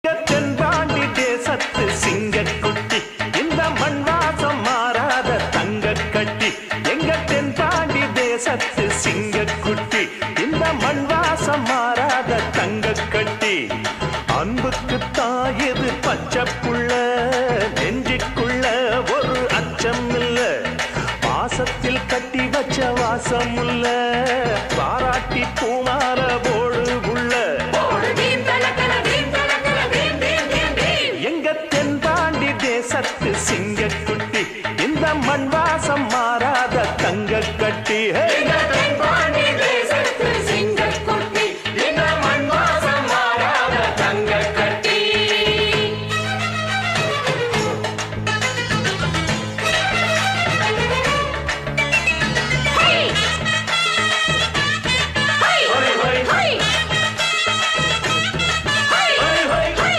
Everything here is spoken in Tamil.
தென்பாண்டி தேசத்து சிங்கக்குட்டி இந்த மண் வாசம் மாறாத தங்க கட்டி எங்க தென்பாண்டி தேசத்து சிங்கக்குட்டி இந்த மண் வாசம் மாறாத தங்க கட்டி அன்புக்கு தாயது பச்சை புள்ள நெஞ்சுக்குள்ள ஒரு அச்சம் இல்ல பாசத்தில் கட்டி வச்ச வாசம் இல்ல பாராட்டி பூமால போடு